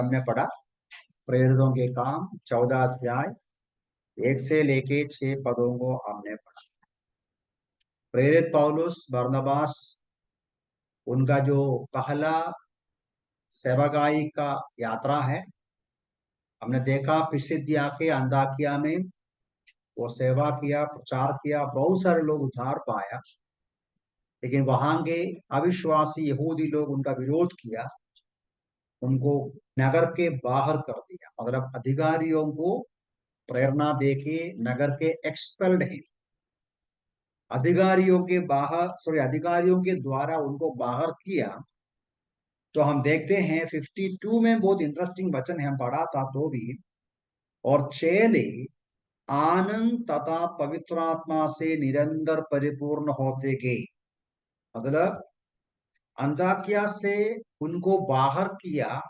हमने पढ़ा प्रेरितों के काम 14 अध्याय 1 से लेके 6 पदों को हमने पढ़ा। प्रेरित पौलुस बरनबास उनका जो पहला सेवागाई का यात्रा है, हमने देखा पिसिदिया के अंताकिया में वो सेवा किया, प्रचार किया, बहुत सारे लोग उद्धार पाया। लेकिन वहां के अविश्वासी यहूदी लोग उनका विरोध किया, उनको नगर के बाहर कर दिया। मतलब अधिकारियों को प्रेरणा देके नगर के एक्सपेल्ड है, अधिकारियों के द्वारा उनको बाहर किया। तो हम देखते हैं 52 में बहुत इंटरेस्टिंग वचन है, हम पढ़ा था तो भी। और चेले आनंद तथा पवित्र आत्मा से निरंतर परिपूर्ण होते गए। मतलब अंताकिया से उनको बाहर किया,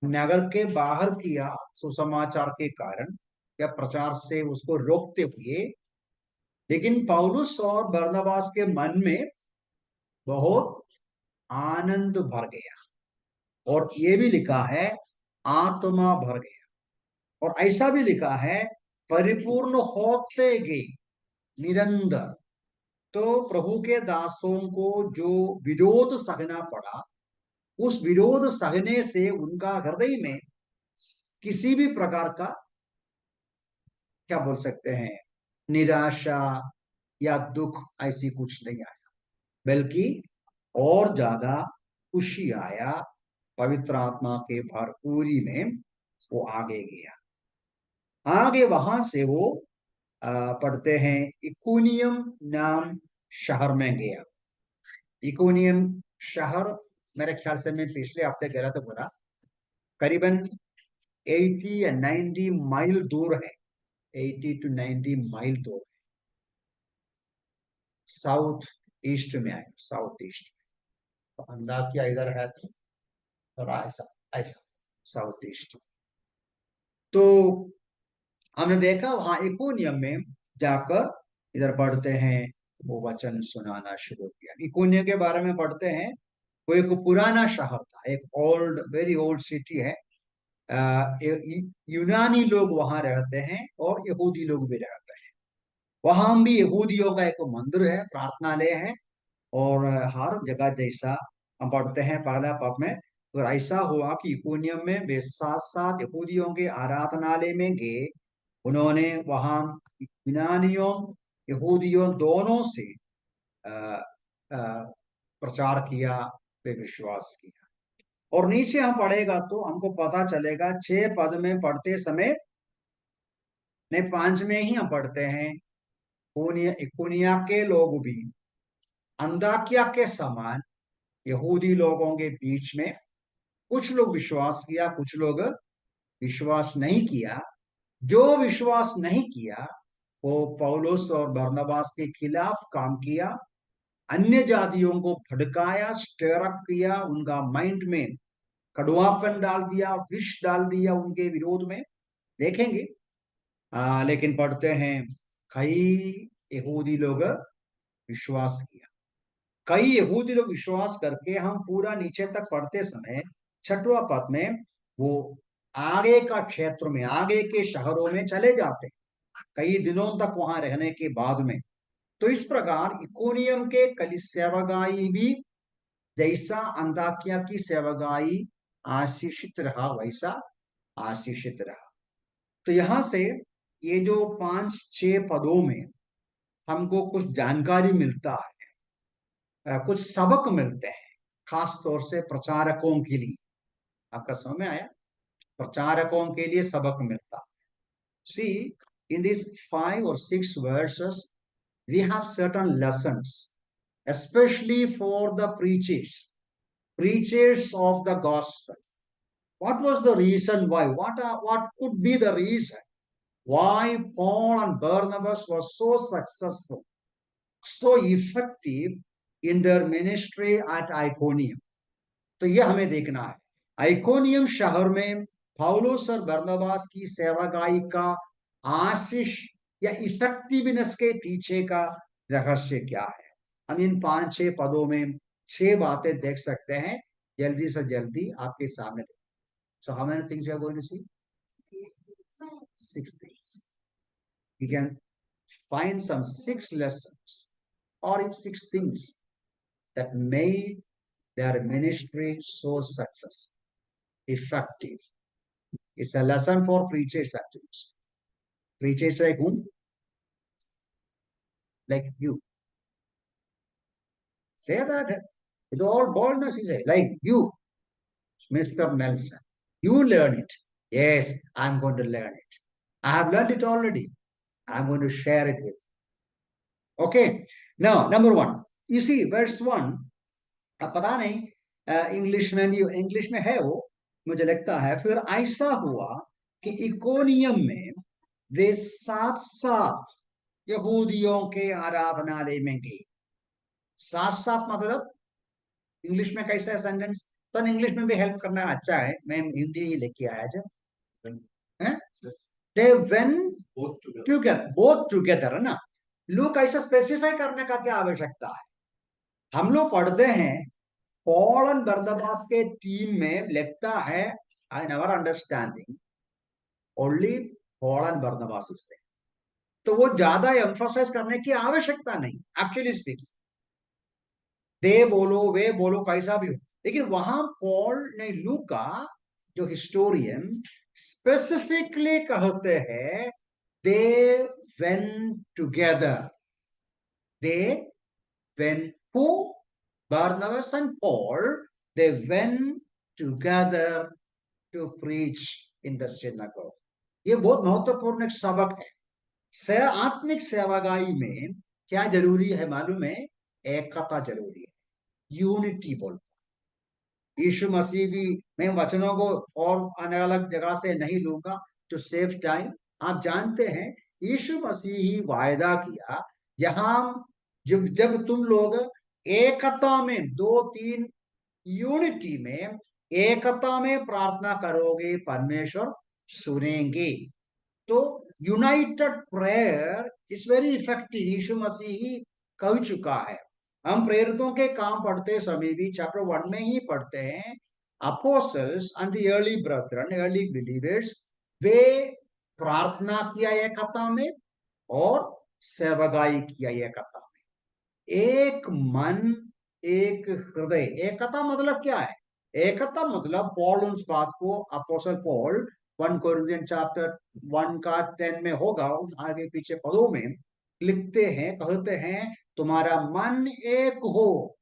नगर के बाहर किया सुसमाचार के कारण या प्रचार से उसको रोकते हुए। लेकिन पौलुस और बरनबास के मन में बहुत आनंद भर गया, और ये भी लिखा है आत्मा भर गया, और ऐसा भी लिखा है परिपूर्ण होते गए निरंतर। तो प्रभु के दासों को जो विरोध सहना पड़ा, उस विरोध सहने से उनका हृदय में किसी भी प्रकार का, क्या बोल सकते हैं, निराशा या दुख ऐसी कुछ नहीं आया, बल्कि और ज्यादा खुशी आया। पवित्र आत्मा के भरपूरी में वो आगे गया। आगे वहां से वो पढ़ते हैं इकुनियम नाम शहर में गया। इकुनियम शहर, मेरे ख्याल से मैं पिछले हफ्ते गलत बोला, करीबन 80 या 90 माइल दूर है। 80 to 90 माइल दूर है, साउथ ईस्ट में आए, साउथ ईस्ट में। तो अंदाकिया इधर है, तो थोड़ा ऐसा ऐसा साउथ ईस्ट। तो हमने देखा वहां इकोनियम में जाकर इधर पढ़ते हैं, वो वचन सुनाना शुरू किया। इकोनियम के बारे में पढ़ते हैं, वो एक पुराना शहर था, एक ओल्ड, वेरी ओल्ड सिटी है। यूनानी लोग वहां रहते हैं और यहूदी लोग भी रहते हैं। वहां भी यहूदियों का एक मंदिर है, प्रार्थनालय है। और हर जगह जैसा हम पढ़ते हैं पहला पद में, तो ऐसा हुआ कि इकोनियम में वे साथ साथ यहूदियों के आराधनालय में गए। उन्होंने वहां यूनानियों यहूदियों दोनों से अ, प्रचार किया, वे विश्वास किया। और नीचे हम पढ़ेगा तो हमको पता चलेगा, 6 पद में पढ़ते समय, नहीं 5 में ही हम पढ़ते हैं, इकोनिया के लोग भी अंताकिया के समान यहूदी लोगों के बीच में कुछ लोग विश्वास किया, कुछ लोग विश्वास नहीं किया। जो विश्वास नहीं किया वो पौलुस और बरनबास के खिलाफ काम किया, अन्य जातियों को भड़काया, स्टर अप किया, उनका माइंड में कड़वापन डाल दिया, विष डाल दिया उनके विरोध में, देखेंगे। लेकिन पढ़ते हैं कई यहूदी लोग विश्वास किया। कई यहूदी लोग विश्वास करके, हम पूरा नीचे तक पढ़ते समय 6वां पद में वो आगे का क्षेत्र में, आगे के शहरों में चले जाते कई दिनों तक वहां रहने के बाद में। तो इस प्रकार इकोनियम के सेवगाई भी जैसा अंताकिया की सेवगाई आशीषित रहा, वैसा आशीषित रहा। तो यहां से ये जो 5-6 पदों में हमको कुछ जानकारी मिलता है, कुछ सबक मिलते हैं, खास तौर से प्रचारकों के लिए। आपका समझ में आया? प्रचारकों के लिए सबक मिलता है। सी, in this 5 or 6 verses we have certain lessons, especially for the preachers of the gospel. What was the reason why? What could be the reason why Paul and Barnabas were so successful, so effective in their ministry at Iconium? तो ये हमें देखना है, आइकोनियम शहर में पौलुस और बरनबास की सेवागाई का आशीष या इफेक्टिवनेस के पीछे का रहस्य क्या है। हम इन 5-6 पदों में 6 बातें देख सकते हैं, जल्दी से जल्दी आपके सामने। So how many things we are going to see? 6 things. We can find some 6 lessons or 6 things that made their ministry so successful, effective. It's a lesson for preachers actually. Preachers like whom? Like you. Say that with all boldness, you say, like you, Mr. Nelson. You learn it. Yes, I'm going to learn it. I have learned it already. I'm going to share it with you. Okay. Now, number 1. You see, verse 1. अब पता नहीं English में है वो, मुझे लगता है। फिर ऐसा हुआ कि इकोनियम में वे साथ साथ यहूदियों के आराधनालय में गए। साथ साथ मतलब इंग्लिश में कैसा है सेंटेंस? तो इंग्लिश में भी हेल्प करना अच्छा है, मैं हिंदी ही लेके आया जब। They went both together, है ना। लूक ऐसा स्पेसिफाई करने का क्या आवश्यकता है? हम लोग पढ़ते हैं पॉल एंड बरनबास के टीम में लिखता है, I never understanding only Paul and Barnabas is there. तो वो ज्यादा एम्फसाइज करने की आवश्यकता नहीं, एक्चुअली स्पीकिंग। दे बोलो वे बोलो कैसा भी हो, लेकिन वहां पॉल ने लूका जो हिस्टोरियन स्पेसिफिकली कहते हैं they went together. They went who? Barnabas and Paul, they went together to preach in the synagogue. ये बहुत महत्वपूर्ण एक सबक है। आत्मिक सेवागाई में क्या जरूरी है मालूम है? एकता जरूरी है, यूनिटी बोल। यीशु मसीह भी, मैं वचनों को और अलग अलग जगह से नहीं लूंगा टू सेव टाइम। आप जानते हैं यीशु मसीह ही वायदा किया, जहां जब तुम लोग एकता में, 2-3 यूनिटी में, एकता में प्रार्थना करोगे, परमेश्वर सुनेंगे। तो united prayer is very effective, Yeshu Masih ही कह चुका है। हम प्रेरितों के काम पढ़ते समय भी चैप्टर 1 में ही पढ़ते हैं, apostles and the early brethren, early believers, वे प्रार्थना किया एकता में और सेवगाई किया एकता में। एक मन, एक हृदय। एकता मतलब क्या है? एकता मतलब पॉल उस बात को, अपोस्टल पॉल 1 कोरिन्थियन चैप्टर 1 का 10 में होगा, आगे पीछे पदों में लिखते हैं, कहते हैं तुम्हारा मन एक हो,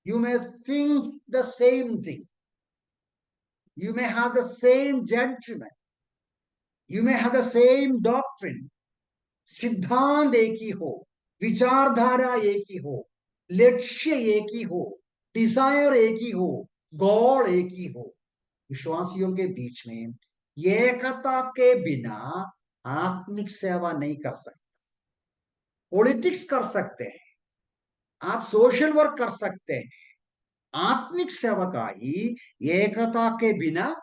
you may think the same thing, you may have the same judgement, you may have the same doctrine. सिद्धांत एक ही हो, विचारधारा एक ही हो, लक्ष्य एक ही हो, डिजायर एक ही हो, गॉड एक ही हो। विश्वासियों के बीच में एकता के बिना आत्मिक सेवा नहीं कर सकते। पॉलिटिक्स कर सकते हैं, आप सोशल वर्क कर सकते हैं, आत्मिक सेवकाई एकता के बिना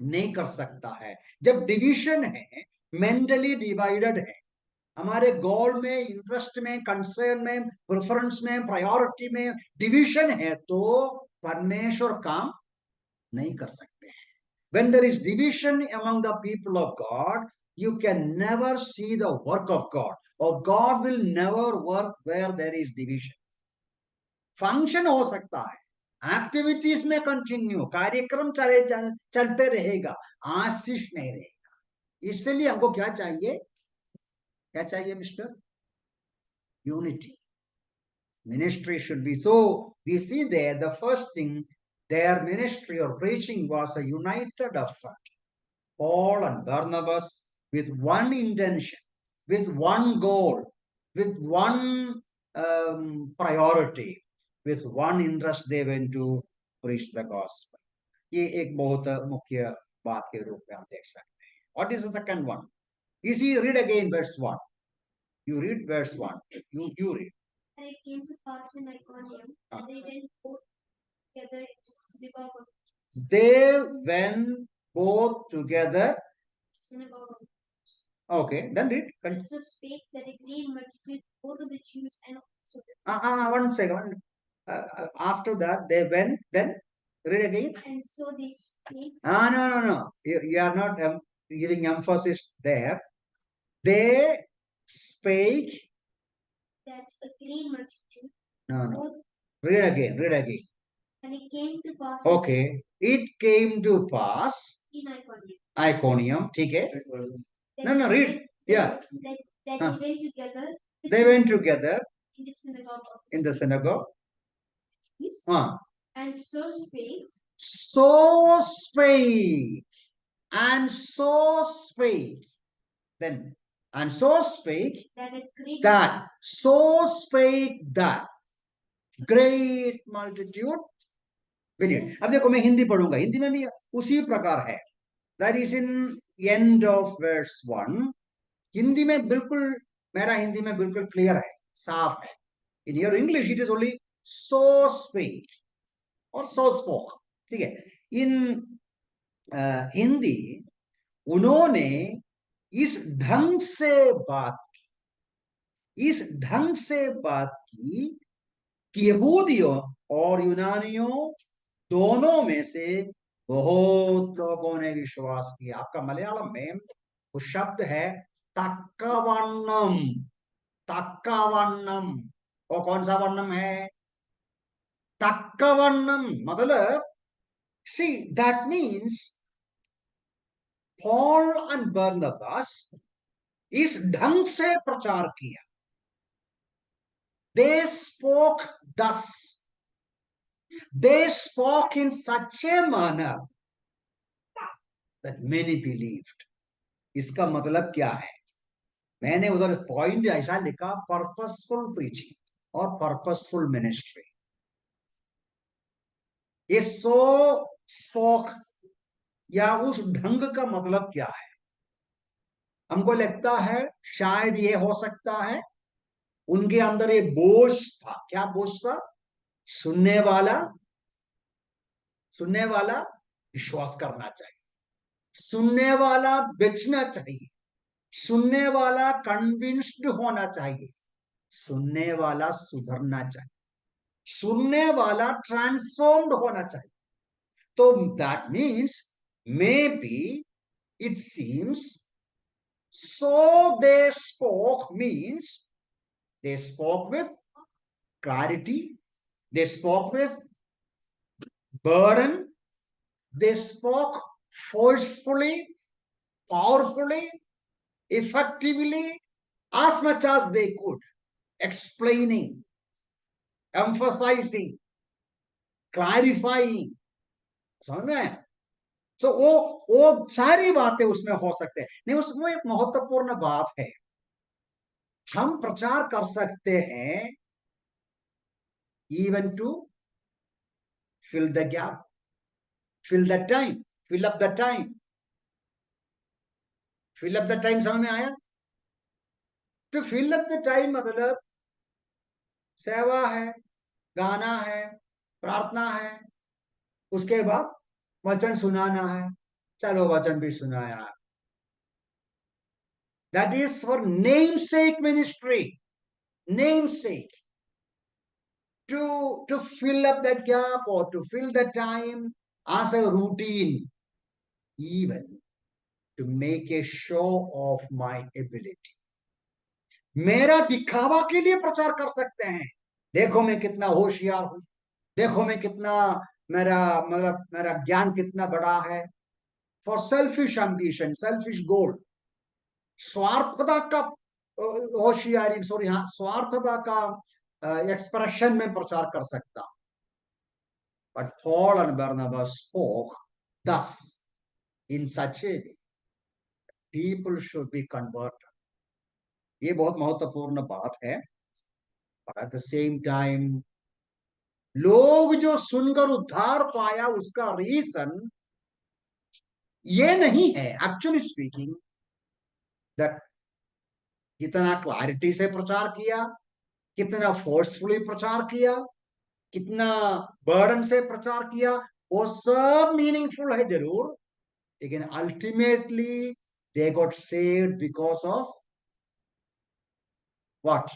नहीं कर सकता है। जब डिवीजन है, मेंटली डिवाइडेड है, हमारे गोल में, इंटरेस्ट में, कंसर्न में, प्रेफरेंस में, प्रायोरिटी में डिवीजन है, तो परमेश्वर काम नहीं कर सकते हैं। When there is division among the people of God, you can never see the work of God, or God will never work where there is division. Function हो सकता है, एक्टिविटीज में कंटिन्यू, कार्यक्रम चलते रहेगा, आशीष नहीं रहेगा। इसलिए हमको क्या चाहिए? क्या चाहिए mister? Unity. Ministry should be so. We see there the first thing, their ministry or preaching was a united effort. Paul and Barnabas with one intention, with one goal, with one priority, with one interest, they went to preach the gospel. ये एक बहुत मुख्य बात के रूप में हम देख सकते हैं। What is the second one? You see, read again verse 1. You read verse 1. You read. And it came to pass in Iconium, and they went both together into the synagogue of Jews. They went both together. Synagogue of Jews. Okay, then read. And so spake that a great multitude both of the Jews and also the 1 second. After that, they went, then Read again. And so they spake. No. You are not giving emphasis there. They spake. That a great multitude. No. Read again. And it came to pass. Okay. It came to pass. In Iconium. Iconium. Okay. No. Read. Yeah. That they went together. They went together. In the synagogue. In the synagogue. Yes. And so spake. So spake. And so spake. Then. And so spake. That. So spake that. Great multitude. Brilliant. अब देखो मैं हिंदी पढ़ूंगा. हिंदी में भी उसी प्रकार है. That is in end of verse 1. Hindi में बिल्कुल मेरा हिंदी में बिल्कुल क्लियर है, साफ है. In your English it is only so spake और so spoke. ठीक है. In हिंदी उन्होंने इस ढंग से बात की कि यहूदियों और यूनानियों दोनों में से बहुत लोगों ने विश्वास किया. आपका मलयालम में वो शब्द है तक्कवन्नम. वो कौन सा वर्णम है? तक्कवन्नम. मतलब see, that means Paul and Barnabas इस ढंग से प्रचार किया. They spoke thus. They spoke in such a manner that many believed. इसका मतलब क्या है? मैंने उधर पॉइंट ऐसा लिखा, पर्पसफुल प्रीचिंग और पर्पसफुल मिनिस्ट्री. ये सो स्पोक या उस ढंग का मतलब क्या है? हमको लगता है शायद ये हो सकता है उनके अंदर ये बोझ था. क्या बोझ था? सुनने वाला विश्वास करना चाहिए, सुनने वाला बेचना चाहिए, सुनने वाला कन्विंस्ड होना चाहिए, सुनने वाला सुधरना चाहिए, सुनने वाला ट्रांसफॉर्म्ड होना चाहिए. तो that means may be it seems so they spoke means they spoke with clarity, they spoke with burden, they spoke forcefully, powerfully, effectively, as much as they could, explaining, emphasizing, clarifying. समझ में आया? तो वो सारी बातें उसमें हो सकते हैं. नहीं, उसमें एक महत्वपूर्ण बात है. हम प्रचार कर सकते हैं even to fill the gap, fill the time, fill up the time. fill up the time समझ में आया? तो fill up the time मतलब सेवा है, गाना है, प्रार्थना है, उसके बाद वचन सुनाना है. चलो वचन भी सुनाया. That is for namesake ministry. Namesake. To fill up the gap or to fill the time as a routine, even to make a show of my ability. मेरा दिखावा के लिए प्रचार कर सकते हैं. देखो मैं कितना होशियार हूं, देखो मैं कितना मेरा ज्ञान कितना बड़ा है. फॉर सेल्फिश एम्बिशन, सेल्फिश गोल, स्वार्थता का होशियारी, सॉरी हाँ, स्वार्थता का एक्सप्रेशन में प्रचार कर सकता. But Paul and Barnabas spoke thus in such a way people should be converted. ये बहुत महत्वपूर्ण बात है. But at the same time, लोग जो सुनकर उद्धार पाया उसका रीजन ये नहीं है एक्चुअली स्पीकिंग दैट कितना क्लैरिटी से प्रचार किया, कितना फोर्सफुली प्रचार किया, कितना बर्डन से प्रचार किया, वो सब मीनिंगफुल है जरूर, लेकिन ultimately they got saved because of what?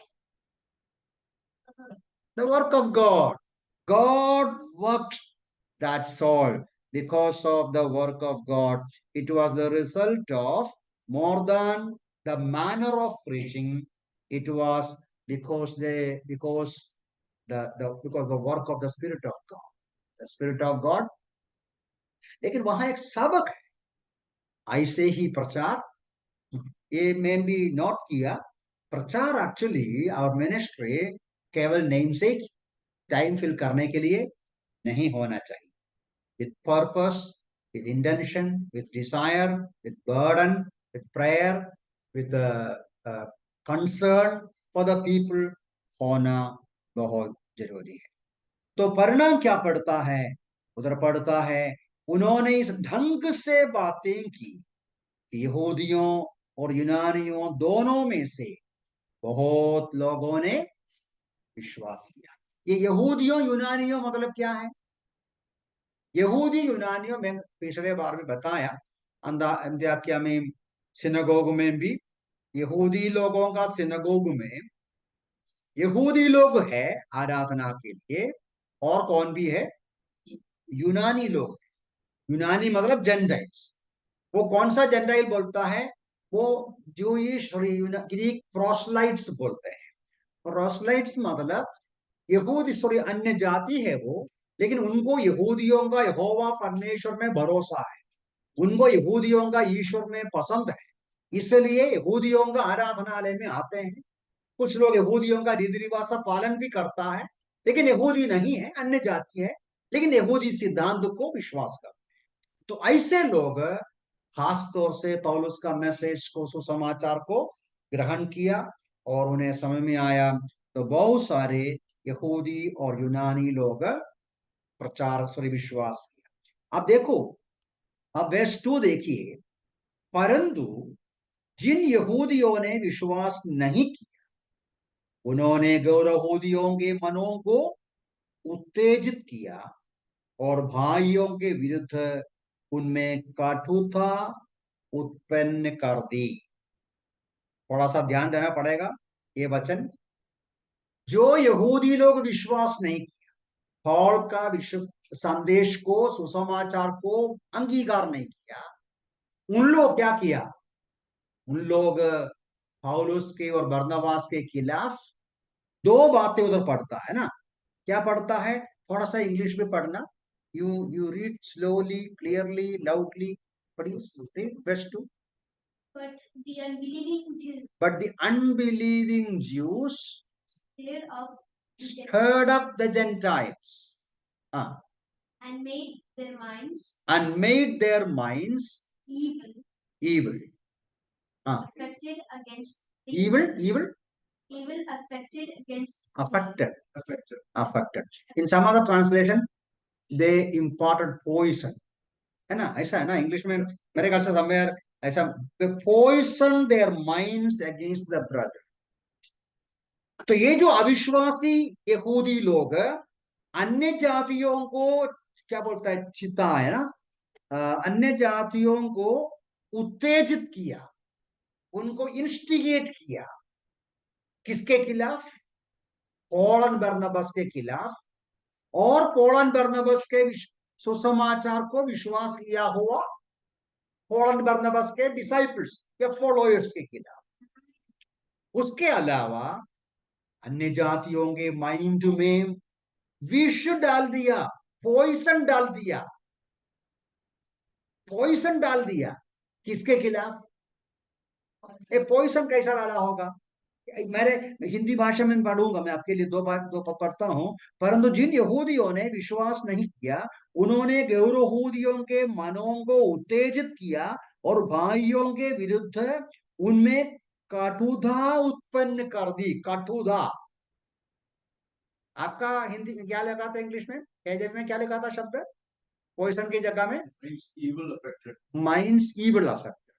The work of God. God worked That's all. Because of the work of God, it was the result of more than the manner of preaching. It was because the work of the Spirit of God. The Spirit of God. लेकिन वहां एक सबक है, ऐसे ही प्रचार ये में भी नोट किया, प्रचार एक्चुअली और मिनिस्ट्री केवल नेम से टाइम फिल करने के लिए नहीं होना चाहिए. With purpose, with intention, with desire, with burden, with prayer, with uh, concern for the people होना बहुत जरूरी है. तो परिणाम क्या पड़ता है? उधर पड़ता है उन्होंने इस ढंग से बातें की, यहूदियों और यूनानियों दोनों में से बहुत लोगों ने विश्वास किया. ये यहूदियों यूनानियों मतलब क्या है? यहूदी यूनानियों में पिछले बार भी बताया, अंत्योकिया में सिनगोग में भी यहूदी लोगों का सिनगोग में यहूदी लोग है आराधना के लिए, और कौन भी है? यूनानी लोग. यूनानी मतलब जेंटाइल्स. वो कौन सा जेंटाइल बोलता है? वो जूइश और ग्रीक प्रोसलाइट्स बोलते हैं. प्रोसलाइट्स मतलब यहूदी सॉरी अन्य जाति है वो, लेकिन उनको यहूदियों का यहोवा परमेश्वर में भरोसा है, उनको यहूदियों का ईश्वर में पसंद है, इसलिए यहूदियों का आराधनालय में आते हैं. कुछ लोग यहूदियों का रीति रिवाज का पालन भी करता है, लेकिन यहूदी नहीं है, अन्य जाति है, लेकिन यहूदी सिद्धांत को विश्वास करते हैं. तो ऐसे लोग खास तौर से पौलुस का मैसेज को, सुसमाचार को ग्रहण किया और उन्हें समझ में आया, तो बहुत सारे यहूदी और यूनानी लोग प्रचार से विश्वास किया. अब देखो, अब वर्स 2 देखिए. परंतु जिन यहूदियों ने विश्वास नहीं किया, उन्होंने गौरवूदियों के मनों को उत्तेजित किया और भाइयों के विरुद्ध उनमें कटुता उत्पन्न कर दी. थोड़ा सा ध्यान देना पड़ेगा ये वचन. जो यहूदी लोग विश्वास नहीं किया, पौल का विश्व संदेश को, सुसमाचार को अंगीकार नहीं किया, उन लोग क्या किया? उन लोग पौलुस के और बरनबास के खिलाफ दो बातें उधर पढ़ता है ना. क्या पढ़ता है? थोड़ा सा इंग्लिश में पढ़ना. You read slowly, clearly, loudly. पढ़िए verse 2. But the unbelieving Jews But the unbelieving Jews stirred up the Gentiles and made their minds evil, evil. affected against the Evil, evil affected against affected. In some other translation, they imparted poison. है ना? ऐसा है ना English में, मेरे ख्याल से somewhere ऐसा, they poison their minds against the brother. तो ये जो अविश्वासी यहूदी लोग अन्य जातियों को क्या बोलता है? चिता है ना. अन्य जातियों को उत्तेजित किया, उनको इंस्टिगेट किया. किसके खिलाफ? पौल और बरनबास के खिलाफ. और पौल और बरनबास के सुसमाचार को विश्वास किया हुआ पौल और बरनबास के डिसाइपल्स या फॉलोअर्स के खिलाफ. उसके अलावा अन्य जातियों के माइंड में विष डाल दिया, पॉइजन डाल दिया. पॉइजन डाल दिया किसके खिलाफ? ये पॉइजन कैसा डाला होगा? मैंने हिंदी भाषा में पढ़ूंगा, मैं आपके लिए दो पढ़ता हूं. परंतु जिन यहूदियों ने विश्वास नहीं किया, उन्होंने गैरयहूदियों के मनों को उत्तेजित किया और भाइयों के विरुद्ध उनमें कटुता उत्पन्न कर दी. कटुता आपका हिंदी में क्या लिखा था? इंग्लिश में KJV में क्या लिखा था शब्द? पॉइजन की जगह में माइंड्स ईविल अफेक्टेड.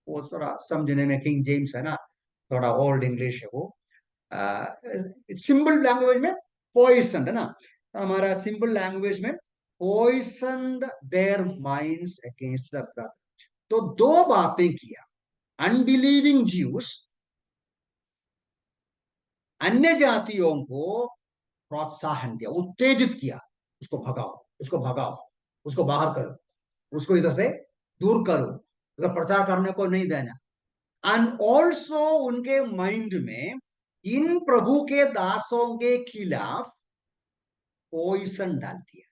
वो थोड़ा समझने में किंग जेम्स है ना, थोड़ा ओल्ड इंग्लिश है वो. सिंपल लैंग्वेज में पॉइसन है ना, हमारा सिंपल लैंग्वेज में poisoned their minds against the brother. तो दो बातें किया. अनबिलीविंग ज्यूस अन्य जातियों को प्रोत्साहन दिया, उत्तेजित किया, उसको भगाओ, उसको भगाओ, उसको बाहर करो, उसको इधर से दूर करो, उधर प्रचार करने को नहीं देना। एंड ऑल्सो उनके माइंड में इन प्रभु के दासों के खिलाफ पॉइसन डाल दिया।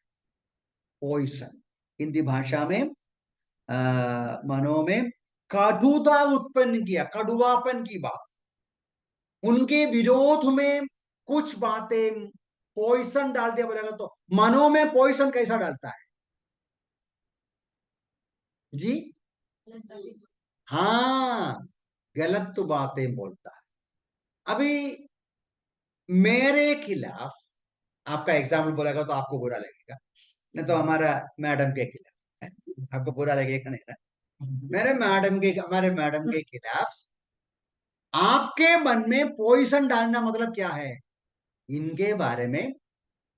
पॉइसन हिंदी भाषा में मनो में कटुता उत्पन्न किया, कड़ुवापन की बात, उनके विरोध में कुछ बातें पॉइसन डाल दिया बोलेगा तो मनो में पॉइसन कैसा डालता है जी? हाँ, गलत तो बातें बोलता है। अभी मेरे खिलाफ आपका एग्जाम्पल बोलेगा तो आपको बुरा लगेगा, नहीं तो हमारा मैडम के खिलाफ आपको बुरा लगेगा नहीं ना। हमारे मैडम के खिलाफ आपके मन में पॉइजन डालना मतलब क्या है? इनके बारे में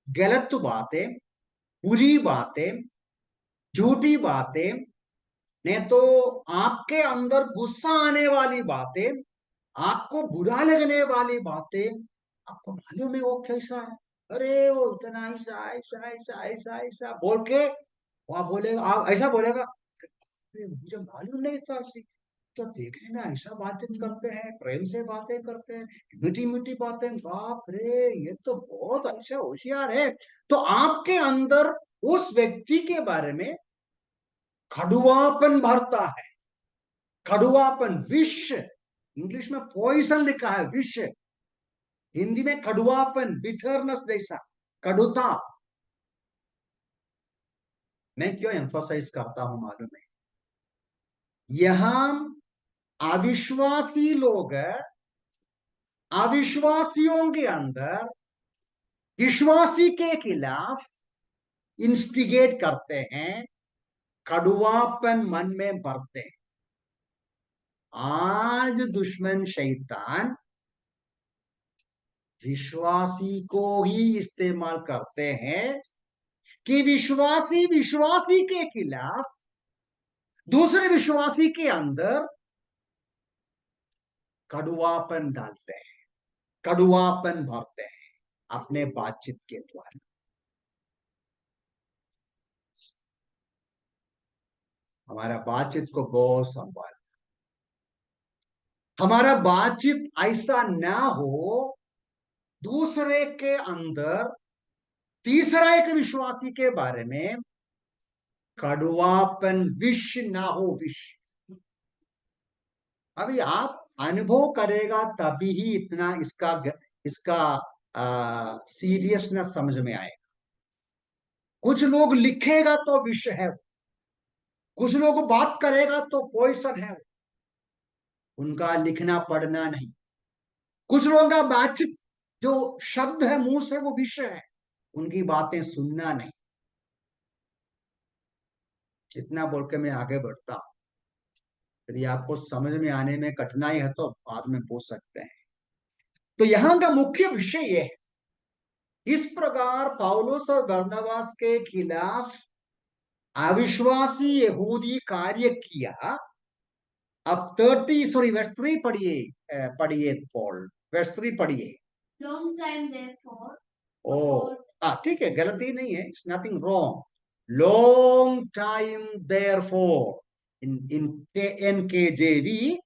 गलत बातें, बुरी बातें, झूठी बातें, नहीं तो आपके अंदर गुस्सा आने वाली बातें, आपको बुरा लगने वाली बातें। आपको मालूम है वो कैसा है, अरे वो इतना ऐसा ऐसा ऐसा ऐसा ऐसा बोल के वो आप बोलेगा, आप ऐसा बोलेगा, अरे मुझे मालूम नहीं था तो देखने में ऐसा बातें करते हैं, प्रेम से बातें करते हैं, मीठी मीठी बातें, बाप रे ये तो बहुत अच्छा होशियार है। तो आपके अंदर उस व्यक्ति के बारे में कड़ुवापन भरता है। कड़ुवापन, विष, इंग्लिश में पॉइजन लिखा है, विष, हिंदी में कड़ुवापन, बिटरनेस जैसा, कड़ुता। मैं क्यों एम्फोसाइज करता हूं मालूम है? यहां अविश्वासी लोग अविश्वासियों के अंदर विश्वासी के खिलाफ इंस्टिगेट करते हैं, कड़ुवापन मन में भरते हैं। आज दुश्मन शैतान विश्वासी को ही इस्तेमाल करते हैं कि विश्वासी विश्वासी के खिलाफ दूसरे विश्वासी के अंदर कड़ुवापन डालते हैं, कड़ुवापन भरते हैं अपने बातचीत के द्वारा। हमारा बातचीत को बहुत संभाल, हमारा बातचीत ऐसा ना हो दूसरे के अंदर तीसरा एक विश्वासी के बारे में कड़ुवापन, विष ना हो, विष। अभी आप अनुभव करेगा तभी ही इतना इसका इसका सीरियसनेस समझ में आएगा। कुछ लोग लिखेगा तो विष है, कुछ लोग बात करेगा तो पॉइजन है, उनका लिखना पढ़ना नहीं। कुछ लोगों का बातचीत जो शब्द है मुंह से वो विष है, उनकी बातें सुनना नहीं। इतना बोल के मैं आगे बढ़ता हूं, यदि आपको समझ में आने में कठिनाई है तो बाद में पूछ सकते हैं। तो यहां का मुख्य विषय यह है, इस प्रकार पौलुस और बरनबास के खिलाफ अविश्वासी यहूदी कार्य किया। अब 30 वर्स 3 पढ़िए, पढ़िए पॉल, वर्स 3 पढ़िए। Long time therefore. ओ ठीक है, गलती नहीं है, it's nothing wrong. Long time therefore, in NKJV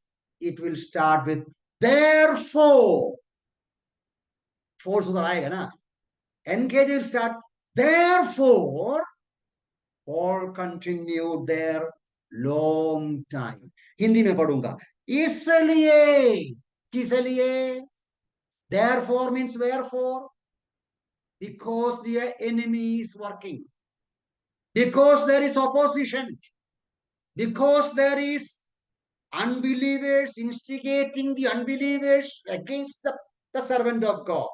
it will start with therefore, force उधर आएगा ना, NKJV will start therefore all continued there long time। Hindi में पढ़ूंगा, इसलिए, किस लिए? therefore means wherefore, because the enemy is working, because there is opposition, because there is unbelievers instigating the unbelievers against the servant of God,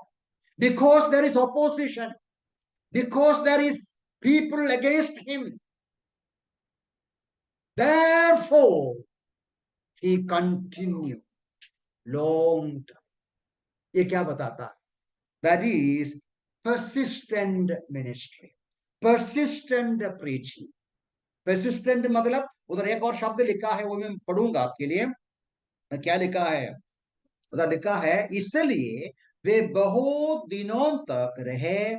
because there is opposition, because there is people against him, therefore he continued long time। ये क्या बताता है? That is persistent ministry, persistent preaching। persistent मतलब उधर एक और शब्द लिखा है, वो मैं पढ़ूंगा आपके लिए। क्या लिखा है उधर? लिखा है इसलिए वे बहुत दिनों तक रहे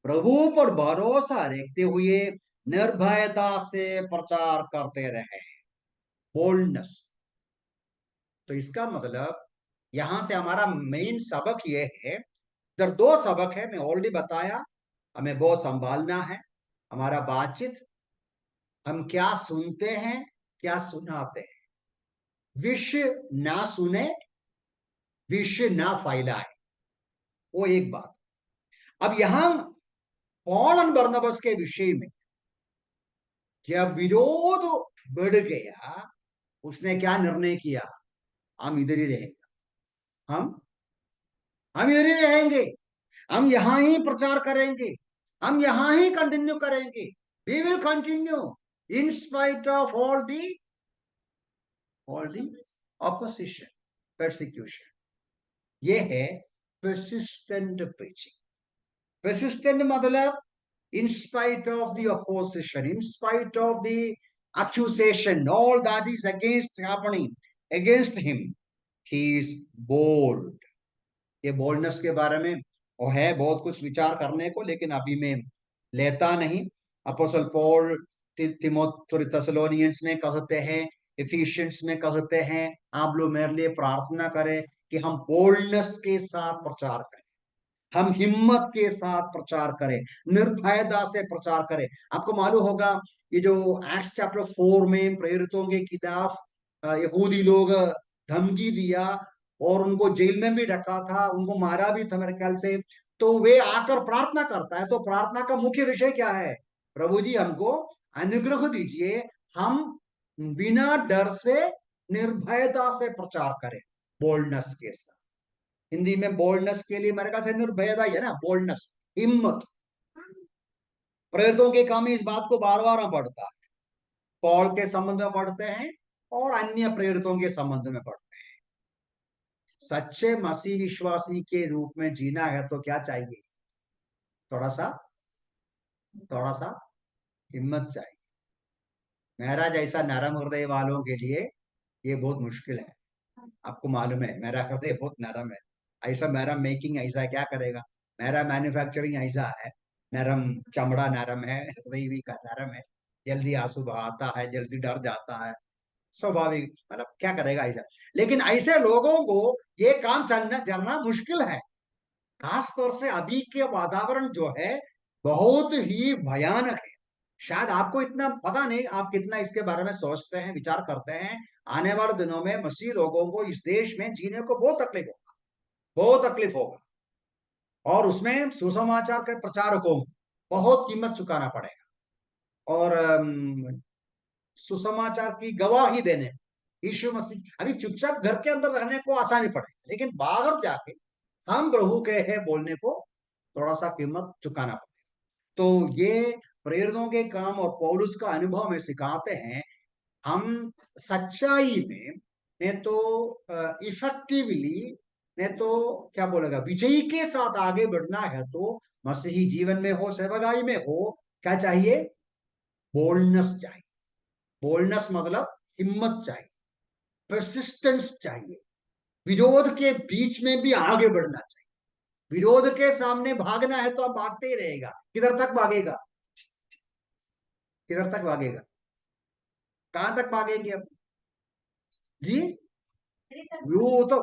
प्रभु पर भरोसा रखते हुए निर्भयता से प्रचार करते रहे। बोल्डनेस। तो इसका मतलब यहां से हमारा मेन सबक ये है, इधर दो सबक है, मैं ऑलरेडी बताया। हमें बहुत संभालना है हमारा बातचीत, हम क्या सुनते हैं, क्या सुनाते हैं। विष ना सुने, विष ना फैलाए, वो एक बात। अब यहां पॉल और बरनबास के विषय में जब विरोध बढ़ गया, उसने क्या निर्णय किया? हम इधर ही रहेंगे, हम हम इधर ही रहेंगे, हम यहां ही प्रचार करेंगे, हम यहां ही कंटिन्यू करेंगे। We will continue in spite of all the opposition, persecution. ये है परसिस्टेंट प्रीचिंग। परसिस्टेंट मतलब in spite of the opposition, in spite of the accusation, all that is against happening against him, he is bold. ये boldness के बारे में वो है बहुत कुछ विचार करने को, लेकिन अभी मैं लेता नहीं। अपोस्टल पॉल थिस्सलुनीयंस में कहते हैं, इफिशियंस में कहते हैं, आप लोग मेरे लिए प्रार्थना करें कि हम बोल्डनेस के साथ प्रचार करें, हम हिम्मत के साथ प्रचार करें, निर्भयता से प्रचार करें। आपको मालूम होगा ये जो एक्ट्स चैप्टर 4 में प्रेरितों के खिलाफ यहूदी लोग धमकी दिया और उनको जेल में भी रखा था, उनको मारा भी था मेरे ख्याल से। तो वे आकर प्रार्थना करता है, तो प्रार्थना का मुख्य विषय क्या है? प्रभु जी हमको अनुग्रह दीजिए, हम बिना डर से निर्भयता से प्रचार करें, बोल्डनेस के साथ। हिंदी में बोल्डनेस के लिए मेरे ख्याल से निर्भयता ही है ना, बोल्डनेस, हिम्मत। प्रेरितों के काम में इस बात को बार बार पढ़ता है, पॉल के संबंध में पढ़ते हैं और अन्य प्रेरितों के संबंध में पढ़ते हैं। सच्चे मसीह विश्वासी के रूप में जीना है तो क्या चाहिए? थोड़ा सा हिम्मत चाहिए। मेरा जैसा नरम हृदय वालों के लिए ये बहुत मुश्किल है। आपको मालूम है मेरा हृदय बहुत नरम है, ऐसा मेरा मेकिंग ऐसा क्या करेगा, मेरा मैन्युफैक्चरिंग ऐसा है, नरम चमड़ा नरम है, हृदय भी नरम है, जल्दी आंसू बहाता है, जल्दी डर जाता है, स्वाभाविक, मतलब क्या करेगा ऐसा। लेकिन ऐसे लोगों को ये काम करना मुश्किल है, खास तौर से अभी के वातावरण जो है बहुत ही भयानक है। शायद आपको इतना पता नहीं, आप कितना इसके बारे में सोचते हैं, विचार करते हैं। आने वाले दिनों में मसीह लोगों को इस देश में जीने को बहुत तकलीफ होगा, बहुत तकलीफ होगा, और उसमें सुसमाचार के प्रचारकों को बहुत कीमत चुकाना पड़ेगा। और सुसमाचार की गवाही देने, यीशु मसीह अभी चुपचाप घर के अंदर रहने को आसानी पड़ेगा, लेकिन बाहर जाके हम प्रभु के हैं बोलने को थोड़ा सा कीमत चुकाना पड़ेगा। तो ये प्रेरितों के काम और पौलुस का अनुभव में सिखाते हैं, हम सच्चाई में ने तो इफेक्टिवली ने तो क्या बोलेगा, विजयी के साथ आगे बढ़ना है तो मसीही जीवन में हो, सेवकाई में हो, क्या चाहिए? बोल्डनेस चाहिए। बोल्डनेस मतलब हिम्मत चाहिए, परसिस्टेंस चाहिए, विरोध के बीच में भी आगे बढ़ना चाहिए। विरोध के सामने भागना है तो अब भागते ही रहेगा, किधर तक भागेगा, किधर तक भागेगा, कहां तक भागेंगे अब जी? वो तो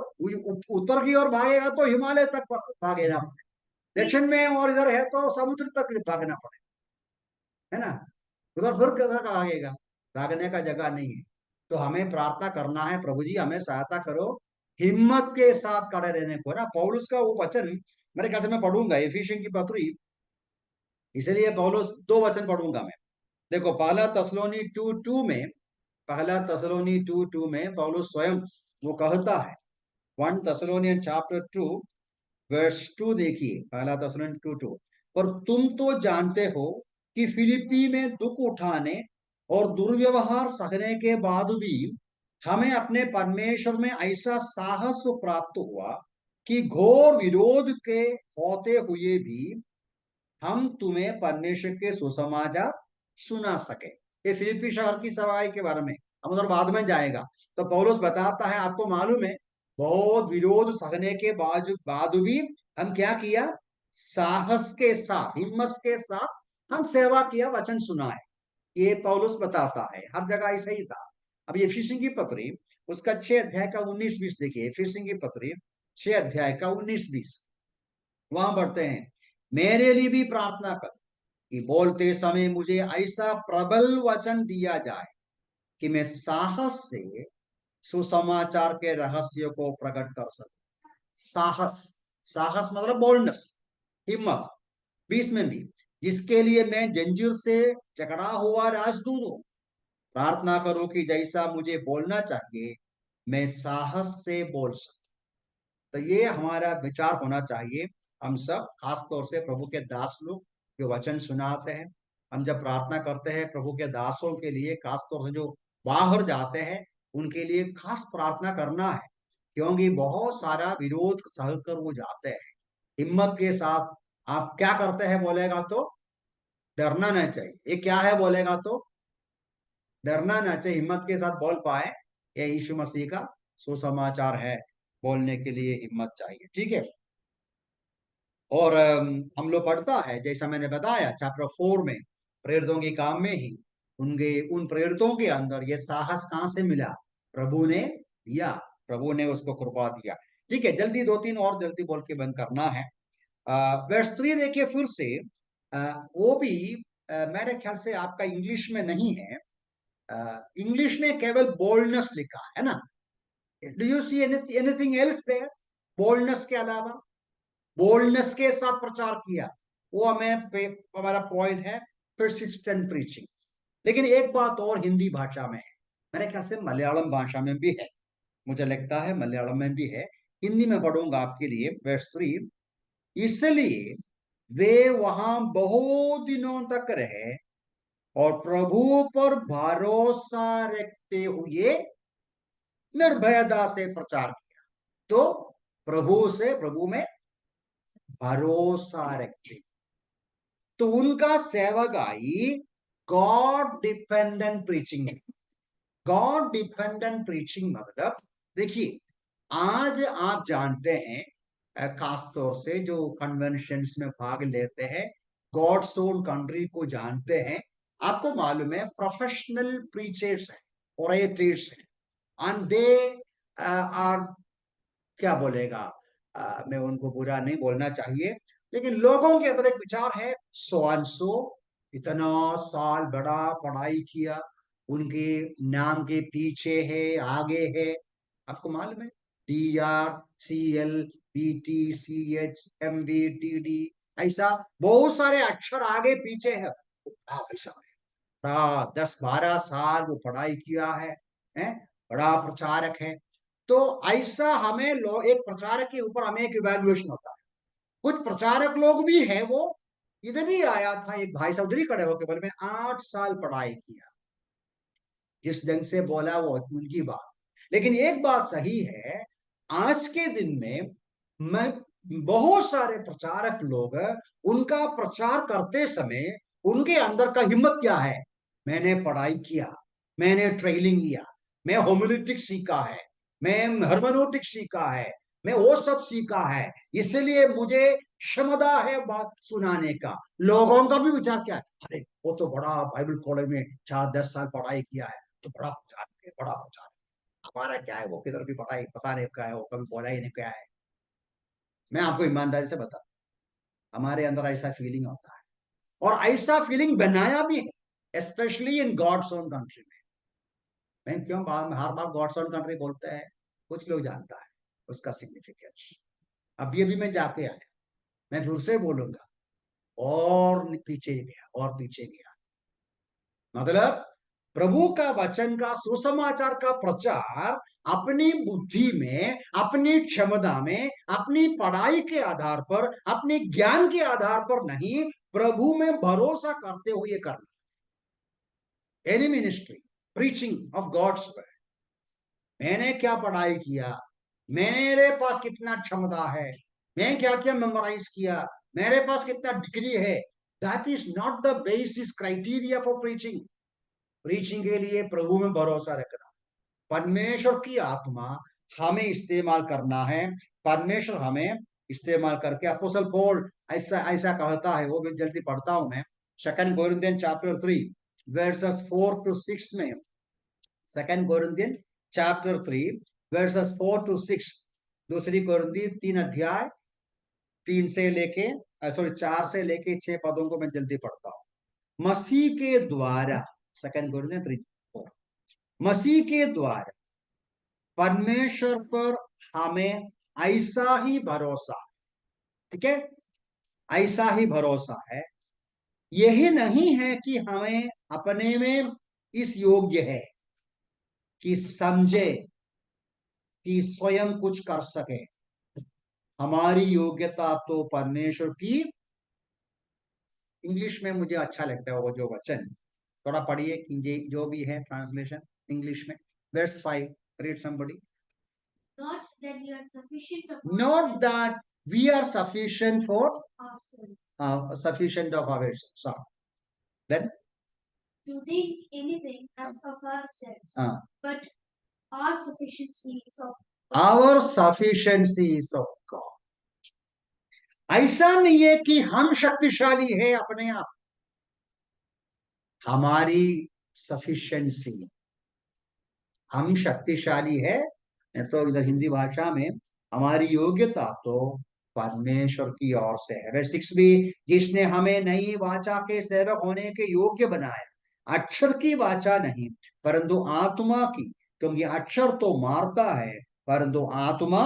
उत्तर की ओर भागेगा तो हिमालय तक भागेगा, दक्षिण में और इधर है तो समुद्र तक भागना पड़ेगा, है ना? उधर फिर किधर भागेगा, भागने का जगह नहीं है। तो हमें प्रार्थना करना है, प्रभु जी हमें सहायता करो हिम्मत के साथ खड़े रहने को ना। पौलुस का वो वचन मेरे ख्याल से मैं पढ़ूंगा, एफिशियन की पत्री, इसलिए पौलुस दो वचन पढ़ूंगा मैं। देखो पहला तसलोनी 2:2 में, पहला तसलोनी 2:2 में पौलुस स्वयं वो कहता है, 1 Thessalonians chapter 2 verse 2 देखिए, पहला Thessalonians 2:2, पर तुम तो जानते हो कि फिलिपी में दुख उठाने और दुर्व्यवहार सहने के बाद भी हमें अपने परमेश्वर में ऐसा साहस प्राप्त हुआ कि घोर विरोध के होते हुए भी हम तुम्हें परमेश्वर के सुसमाचार सुना सके। ये फिलिपी शहर की सवाई के बारे में हम उधर बाद में जाएगा। तो पौलुस बताता है, आपको मालूम है बहुत विरोध सहने के बाद भी हम क्या किया? साहस के साथ, हिम्मत के साथ हम सेवा किया, वचन सुना है। ये पौलुस बताता है, हर जगह ऐसा ही था। अब ये फिलिप्पियों की पत्री, उसका 6 अध्याय का 19-20 देखिए। फिलिप्पियों की पत्री 6 अध्याय का 19-20, वहां बढ़ते हैं। मेरे लिए भी प्रार्थना कर कि बोलते समय मुझे ऐसा प्रबल वचन दिया जाए कि मैं साहस से सुसमाचार के रहस्य को प्रकट कर सकूं। साहस, साहस मतलब बोल्डनेस, हिम्मत। 20 में भी, जिसके लिए मैं जंजीर से जकड़ा हुआ राजदूत हूं। प्रार्थना करो कि जैसा मुझे बोलना चाहिए मैं साहस से बोल सकूं। तो ये हमारा विचार होना चाहिए। हम सब, खासतौर से प्रभु के दास लोग जो वचन सुनाते हैं, हम जब प्रार्थना करते हैं प्रभु के दासों के लिए, खासतौर से जो बाहर जाते हैं उनके लिए खास प्रार्थना करना है, क्योंकि बहुत सारा विरोध सहकर वो जाते हैं। हिम्मत के साथ आप क्या करते हैं बोलेगा तो डरना नहीं चाहिए। ये क्या है बोलेगा तो डरना ना चाहिए, हिम्मत के साथ बोल पाए। ये यीशु मसीह का सुसमाचार है, बोलने के लिए हिम्मत चाहिए। ठीक है। और हम लोग पढ़ता है, जैसा मैंने बताया चैप्टर 4 में, प्रेरितों के काम में ही उनके उन प्रेरितों के अंदर ये साहस कहां से मिला? प्रभु ने दिया, प्रभु ने उसको कृपा दिया। ठीक है, जल्दी 2-3 और जल्दी बोल के बंद करना है। वर्स 3 देखिए फिर से। वो भी मेरे ख्याल से आपका इंग्लिश में नहीं है। इंग्लिश में केवल बोल्डनेस लिखा है ना? Do you see anything else there? Boldness के अलावा बोल्डनेस के साथ प्रचार किया, वो हमारा पॉइंट है। persistent preaching। लेकिन एक बात और हिंदी भाषा में है, मेरे ख्याल से मलयालम भाषा में भी है, मुझे लगता है मलयालम में भी है। हिंदी में पढ़ूंगा आपके लिए, वर्स 3। इसलिए वे वहां बहुत दिनों तक रहे और प्रभु पर भरोसा रखते हुए निर्भयता से प्रचार किया। तो प्रभु में भरोसा रखते, तो उनका सेवकाई गॉड डिपेंडेंट प्रीचिंग है। गॉड डिपेंडेंट प्रीचिंग मतलब, देखिए आज आप जानते हैं, खास तौर से जो कन्वेंशंस में भाग लेते हैं, गॉड्स ओन कंट्री को जानते हैं, आपको मालूम है प्रोफेशनल प्रीचर्स हैं, ओरेटर्स हैं, एंड दे आर, क्या बोलेगा, मैं उनको बुरा नहीं बोलना चाहिए, लेकिन लोगों के अंदर एक विचार है, सो एंड सो इतना साल बड़ा पढ़ाई किया, उनके नाम के पीछे है, आगे है, आपको मालूम है, DRCL BTCH MBTD, ऐसा बहुत सारे अक्षर आगे पीछे है। ऐसा 10-12 साल वो पढ़ाई किया है, बड़ा प्रचारक है। तो ऐसा हमें लोग, एक प्रचारक के ऊपर हमें एक इवैल्यूएशन होता है। कुछ प्रचारक लोग भी है, वो इधर ही आया था, एक भाई साहब उधर ही खड़े होकर बोले मैं 8 साल पढ़ाई किया, जिस ढंग से बोला वो उनकी बात। लेकिन एक बात सही है, आज के दिन में मैं बहुत सारे प्रचारक लोग, उनका प्रचार करते समय उनके अंदर का हिम्मत क्या है? मैंने पढ़ाई किया, मैंने ट्रेनिंग लिया, मैं होमिलेटिक्स सीखा है, मैं हर्मेनोटिक्स सीखा है, मैं वो सब सीखा है, इसलिए मुझे क्षमता है बात सुनाने का। लोगों का भी विचार क्या है? अरे वो तो बड़ा बाइबल कॉलेज में 4-10 साल पढ़ाई किया है, तो बड़ा प्रचारक है, बड़ा प्रचारक। हमारा क्या है, वो किधर भी पढ़ाई पता नहीं क्या है, वो कभी बोला ही नहीं क्या है। मैं आपको ईमानदारी से बता, हमारे अंदर ऐसा फीलिंग होता है, और ऐसा फीलिंग बनाया भी है, specially in God's own country में। मैं क्यों हर बार गॉड्स ओन कंट्री बोलते हैं? कुछ लोग जानता है उसका सिग्निफिकेंस। अभी अभी मैं जाके आया, मैं फिर से बोलूंगा, और पीछे गया और पीछे गया। मतलब प्रभु का वचन का, सुसमाचार का प्रचार अपनी बुद्धि में, अपनी क्षमता में, अपनी पढ़ाई के आधार पर, अपने ज्ञान के आधार पर नहीं, प्रभु में भरोसा करते हुए करना। Any ministry, preaching of God's word, मैंने क्या पढ़ाई किया, मेरे पास कितना क्षमता है, मैं क्या क्या मेमोराइज किया, मेरे पास कितना डिग्री है, that is not the basis criteria for preaching. Preaching के लिए प्रभु में भरोसा रखना, परमेश्वर की आत्मा हमें इस्तेमाल करना है, परमेश्वर हमें इस्तेमाल करके, अपोस्टल पॉल ऐसा ऐसा कहता है, वो भी जल्दी पढ़ता हूं मैं। 2 कोरिन्थियन चैप्टर 3 वर्सेस 4 to 6 में, 2 कोरिन्थियन चैप्टर 3 वर्सेस 4 to 6, दूसरी कोरिन्थी 3 अध्याय 3 से लेके, सॉरी 4 से लेके 6 पदों को मैं जल्दी पढ़ता हूं। मसीह के द्वारा, 2 कोरिन्थियन 3:4, मसीह के द्वारा परमेश्वर पर हमें ऐसा ही भरोसा, ठीक है, ऐसा ही भरोसा है, यही नहीं है कि हमें अपने में इस योग्य है कि समझे कि स्वयं कुछ कर सके। हमारी योग्यता तो परमेश्वर की, इंग्लिश में मुझे अच्छा लगता है वो जो वचन, थोड़ा पढ़िए कि जो भी है ट्रांसलेशन इंग्लिश में, verse 5, read somebody. Not that we are sufficient of Not that we are sufficient for ourselves sufficient of ourselves. So, then to think anything as of ourselves, but our sufficiency is of our sufficiency is of God. ऐसा नहीं है कि हम शक्तिशाली है अपने आप, हमारी सफिशिएंसी, हम शक्तिशाली है तो इधर हिंदी भाषा में हमारी योग्यता तो परमेश्वर की ओर से है। वर्स 6 भी, जिसने हमें नई वाचा के सेवक होने के योग्य बनाया, अक्षर की वाचा नहीं परंतु आत्मा की, क्योंकि अक्षर तो मारता है परंतु आत्मा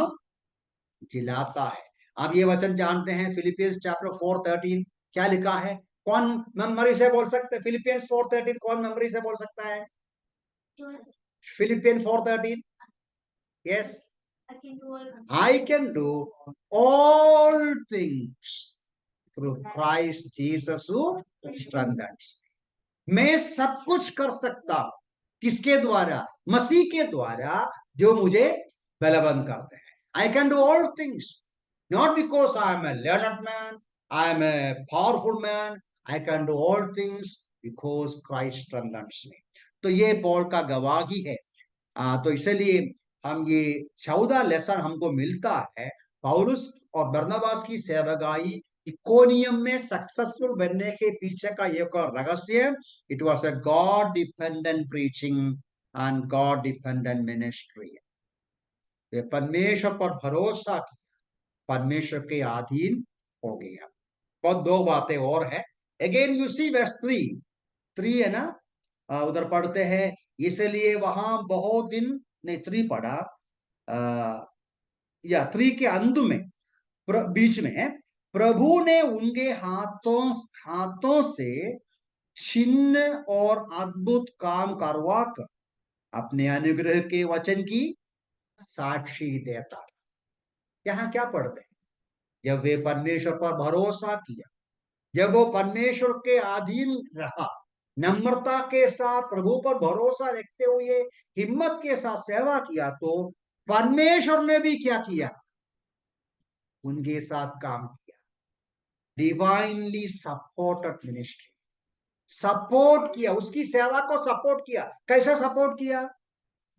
जिलाता है। आप ये वचन जानते हैं, फिलिपियंस चैप्टर 4:13 क्या लिखा है? कौन मेमोरी से बोल सकते हैं? फिलिपियंस 4:13 कौन मेमोरी से बोल सकता है? Philippians 4:13, yes, I can do all things through Christ Jesus who strengthens. मैं सब कुछ कर सकता हूं, किसके द्वारा? मसीह के द्वारा जो मुझे बलवान करते हैं। I can do all things, not because I am a learned man, I am a powerful man. I can do all things because Christ strengthens me. तो ये पॉल का गवाही है। तो इसलिए हम ये 14 लेसन हमको मिलता है पौलुस और बरनबास की सेवकाई इकोनियम में सक्सेसफुल बनने के पीछे का एक और रहस्य, it was a God dependent preaching and God dependent ministry. परमेश्वर पर भरोसा किया, परमेश्वर के अधीन हो गया। बहुत दो बातें और है। अगेन यू सी वर्स 3 है ना, उधर पढ़ते हैं, इसलिए वहां बहुत दिन ने 3 पढ़ा, या 3 के अंत में बीच में है, प्रभु ने उनके हाथों से छिन्न और अद्भुत काम करवा कर अपने अनुग्रह के वचन की साक्षी देता। यहां क्या पढ़ते हैं? जब वे परमेश्वर पर भरोसा किया, जब वो परमेश्वर के अधीन रहा, नम्रता के साथ प्रभु पर भरोसा रखते हुए हिम्मत के साथ सेवा किया, तो परमेश्वर ने भी क्या किया? उनके साथ काम किया। डिवाइनली सपोर्टेड मिनिस्ट्री, सपोर्ट किया, उसकी सेवा को सपोर्ट किया। कैसा सपोर्ट किया?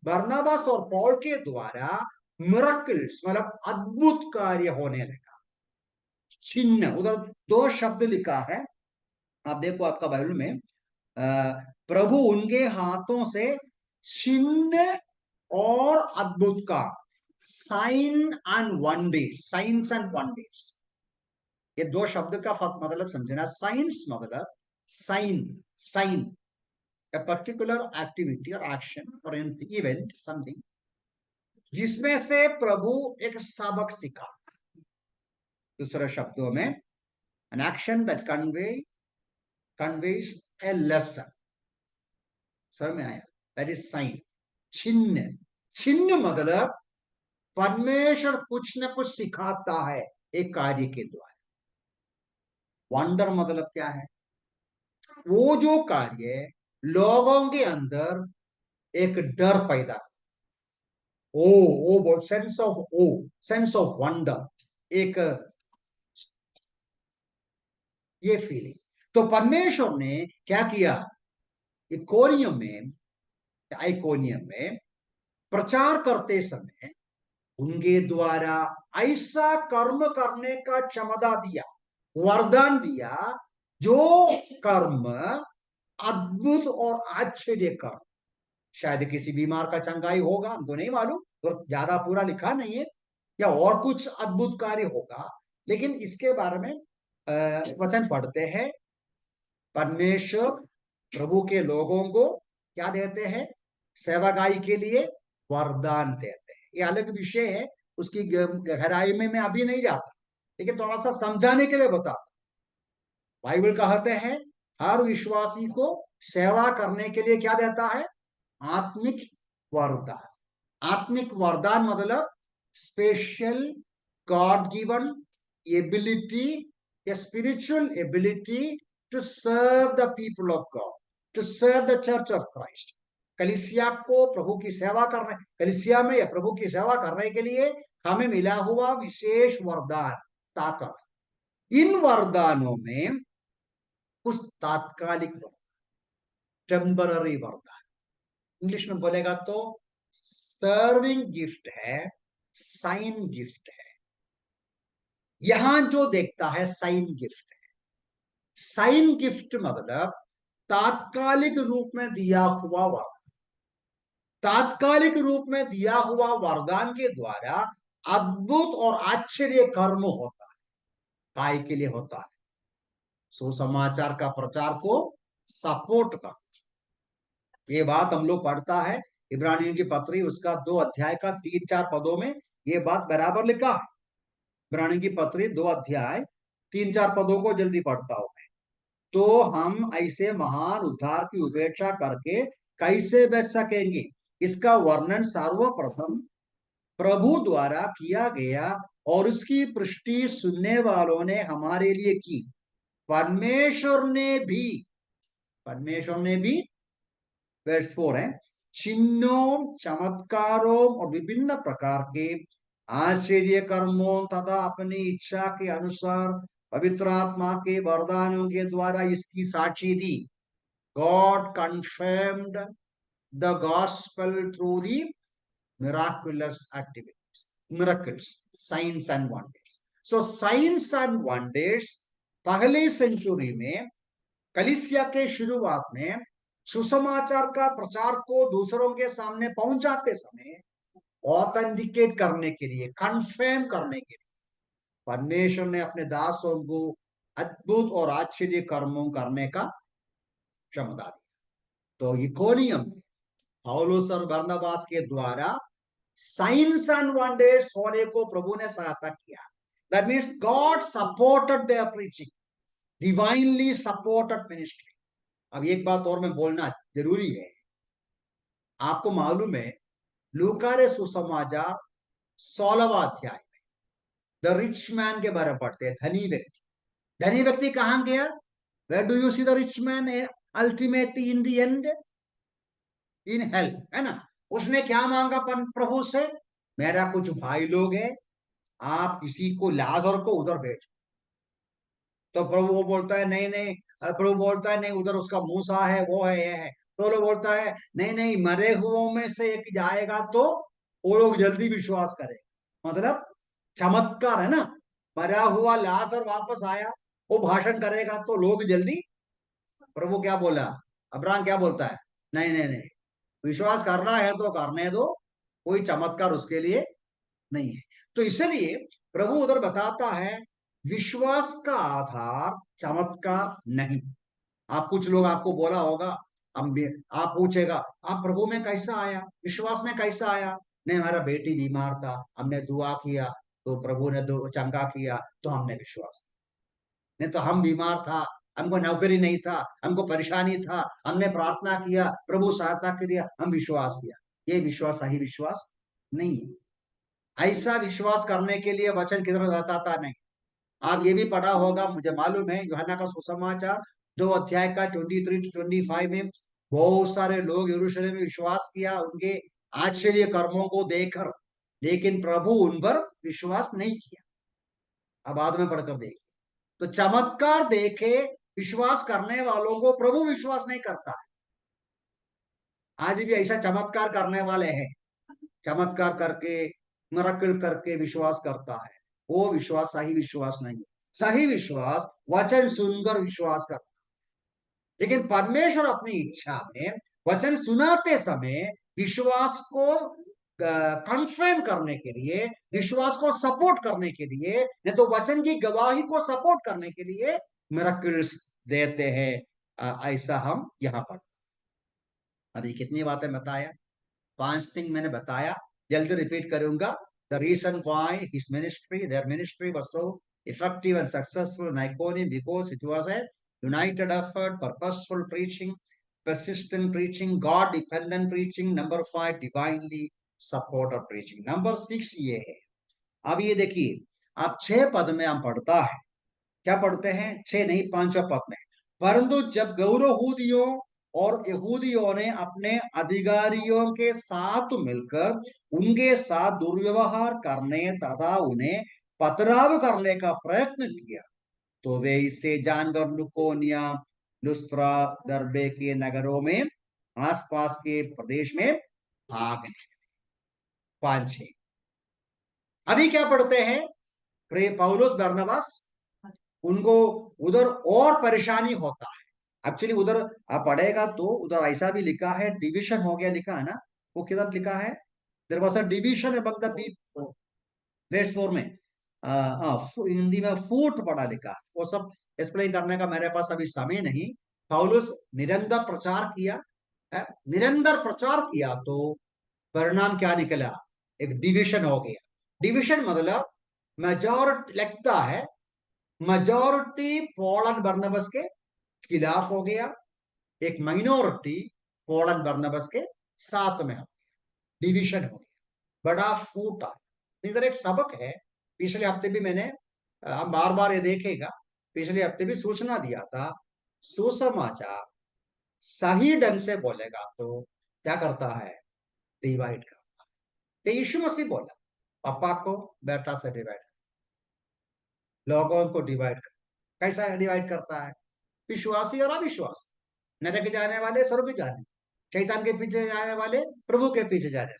बरनबास और पौल के द्वारा मिरेकल्स, मतलब अद्भुत कार्य होने लगा। चिन्ह, उधर 2 शब्द लिखा है, आप देखो आपका बाइबल में, प्रभु उनके हाथों से चिन्ह और अद्भुत का, sign and wonders, signs and wonders, ये 2 शब्द का मतलब समझना। साइंस मतलब sign, sign a particular activity or action or an event, something जिसमें से प्रभु एक सबक सिखा। दूसरे शब्दों में, an action that conveys a lesson। समझ में आया? that is sign। चिन्ह, चिन्ह मतलब परमेश्वर कुछ न कुछ सिखाता है एक कार्य के द्वारा। वंडर मतलब क्या है? वो जो कार्य लोगों के अंदर एक डर पैदा, oh sense of awe, sense of wonder, एक ये फीलिंग। तो परमेश्वर ने क्या किया? आइकोनियम में प्रचार करते समय उनके द्वारा ऐसा कर्म करने का क्षमता दिया वरदान दिया, जो कर्म अद्भुत और आश्चर्य कर्म, शायद किसी बीमार का चंगाई होगा, हमको नहीं मालूम, तो ज्यादा पूरा लिखा नहीं है, या और कुछ अद्भुत कार्य होगा, लेकिन इसके बारे में वचन पढ़ते हैं। परमेश्वर प्रभु के लोगों को क्या देते हैं? सेवागाई के लिए वरदान देते हैं। ये अलग विषय है, उसकी गहराई में मैं अभी नहीं जाता, लेकिन थोड़ा सा समझाने के लिए बता। बाइबल कहते हैं हर विश्वासी को सेवा करने के लिए क्या देता है? आत्मिक वरदान। आत्मिक वरदान मतलब special God given ability, a spiritual ability to serve the people of God, to serve the church of Christ. कलिसिया को प्रभु की सेवा करने, कलिसिया में या प्रभु की सेवा करने के लिए हमें मिला हुआ विशेष वरदान, ताकत। इन वरदानों में कुछ तात्कालिक टेम्पररी वरदान, इंग्लिश में बोलेगा तो सर्विंग गिफ्ट है, साइन गिफ्ट है। यहां जो देखता है साइन गिफ्ट है। साइन गिफ्ट मतलब तात्कालिक रूप में दिया हुआ वरदान। तात्कालिक रूप में दिया हुआ वरदान के द्वारा अद्भुत और आश्चर्य कर्म होता है। काय के लिए होता है? सुसमाचार का प्रचार को सपोर्ट कर। ये बात हम लोग पढ़ता है इब्रानियों की पत्री उसका 2 अध्याय का 3-4 पदों में ये बात बराबर लिखा है। इब्रानियों की पत्री 2 अध्याय 3-4 पदों को जल्दी पढ़ता हूं मैं। तो हम ऐसे महान उद्धार की उपेक्षा करके कैसे बच सकेंगे? इसका वर्णन सर्वप्रथम प्रभु द्वारा किया गया और उसकी पुष्टि सुनने वालों ने हमारे लिए की। परमेश्वर ने भी वर्स 4 है, चिन्हों, चमत्कारों और विभिन्न प्रकार के आश्चर्य कर्मों तथा अपनी इच्छा के अनुसार पवित्र आत्मा के वरदानों के द्वारा इसकी साक्षी दी। God confirmed the gospel through the miraculous activities, miracles, signs and wonders. So signs and wonders पहले सेंचुरी में कलिसिया के शुरुआत में सुसमाचार का प्रचार को दूसरों के सामने पहुंचाते समय ऑथेंटिकेट करने के लिए, कंफर्म करने के लिए परमेश्वर ने अपने दासों को अद्भुत और आश्चर्य कर्मों करने का क्षमता दी। तो इकोनियम पौलुस और बरनबास के द्वारा साइंस एंड वंडर्स होने को प्रभु ने सहायता किया। That means God supported their preaching, divinely supported ministry. अब एक बात और मैं बोलना जरूरी है। आपको मालूम है लूका रे सुसमाचार 16वां अध्याय में द रिच मैन के बारे में पढ़ते हैं, धनी व्यक्ति। धनी व्यक्ति कहां गया? Where do you see the rich man ultimately in the end? In hell, है ना। उसने क्या मांगा प्रभु से? मेरा कुछ भाई लोग हैं, आप किसी को लाजर को उधर भेज। तो प्रभु वो बोलता है नहीं नहीं, प्रभु बोलता है नहीं, उधर उसका मूसा है, वो है, ये है। तो लोग बोलता है नहीं नहीं, मरे हुओं में से एक जाएगा तो वो लोग जल्दी विश्वास करें। मतलब चमत्कार है ना, मरा हुआ लाजर वापस आया, वो भाषण करेगा तो लोग जल्दी। प्रभु क्या बोला? अब्राहम क्या बोलता है? नहीं नहीं नहीं, विश्वास करना है तो करने दो, कोई चमत्कार उसके लिए नहीं है। तो इसलिए प्रभु उधर बताता है विश्वास का आधार चमत्कार नहीं। आप कुछ लोग आपको बोला होगा, आप पूछेगा आप प्रभु में कैसा आया, विश्वास में कैसा आया? नहीं, हमारा बेटी बीमार था, हमने दुआ किया तो प्रभु ने चंगा किया तो हमने विश्वास। नहीं तो हम बीमार था, हमको नौकरी नहीं था, हमको परेशानी था, हमने प्रार्थना किया, प्रभु सहायता किया, हम विश्वास किया। ये विश्वास सही विश्वास नहीं है। ऐसा विश्वास करने के लिए वचन किधर बताता नहीं। आप ये भी पढ़ा होगा, मुझे मालूम है, यूहन्ना का सुसमाचार 2 अध्याय का 23-25 में बहुत सारे लोग यरूशलेम में विश्वास किया उनके आश्चर्य कर्मों को देखकर, लेकिन प्रभु उन पर विश्वास नहीं किया। अब बाद में पढ़कर देखिए। तो चमत्कार देखे विश्वास करने वालों को प्रभु विश्वास नहीं करता है। आज भी ऐसा चमत्कार करने वाले हैं, चमत्कार करके मिरेकल करके विश्वास करता है, वो विश्वास सही विश्वास नहीं है। सही विश्वास वचन सुनकर विश्वास करना। लेकिन परमेश्वर अपनी इच्छा में वचन सुनाते समय विश्वास को कंफर्म करने के लिए, विश्वास को सपोर्ट करने के लिए, नहीं तो वचन की गवाही को सपोर्ट करने के लिए मिरेकल्स देते हैं। ऐसा हम यहाँ पर अभी कितनी बातें बताया, 5 थिंग मैंने बताया, जल्दी रिपीट करूंगा। The reason why his ministry, their ministry was so effective and successful in Iconium because it was a united effort, purposeful preaching, persistent preaching, God dependent preaching. Number 5, divinely supported preaching. Number 6 ये है। अब ये देखिए, आप 6 पद में हम पढ़ता है, क्या पढ़ते हैं? 6 नहीं, 5 पद में। परंतु जब गौरवहूदियों और यहूदियों ने अपने अधिकारियों के साथ मिलकर उनके साथ दुर्व्यवहार करने तथा उन्हें पथराव करने का प्रयत्न किया, तो वे इसे जानकर लुकोनिया, लुस्त्रा, दरबे के नगरों में, आसपास के प्रदेश में भाग गए। 5-6 अभी क्या पढ़ते हैं? पौलुस बरनबास, उनको उधर और परेशानी होता है। एक्चुअली उधर आप पढ़ेगा तो उधर ऐसा भी लिखा है, डिविजन हो गया, लिखा है ना, वो किधर लिखा है? There was a division among the people, verse 4 में। हिंदी में फूट पड़ा लिखा, वो सब एक्सप्लेन करने का मेरे पास अभी समय नहीं। पौलुस निरंतर प्रचार किया, निरंतर प्रचार किया, तो परिणाम क्या निकला? एक डिविजन हो गया। डिविजन मतलब मेजॉरिटी लगता है, मेजॉरिटी पॉल और बरनबास के खिलाफ हो गया, एक माइनॉरिटी पॉल और बरनबास के साथ में हो गया, डिविजन हो गया, बड़ा फूटा। इधर एक सबक है, पिछले हफ्ते भी मैंने, हम बार बार ये देखेगा, पिछले हफ्ते भी सूचना दिया था, सुसमाचार सही ढंग से बोलेगा तो क्या करता है? डिवाइड करता है। तो यीशु मसीह बोला, पापा को बेटा से डिवाइड, लोगों को डिवाइड कर। कैसा डिवाइड करता है? विश्वासी और अविश्वासी, नरक जाने वाले स्वर्ग जाने, शैतान के पीछे जाने वाले प्रभु के पीछे जाने,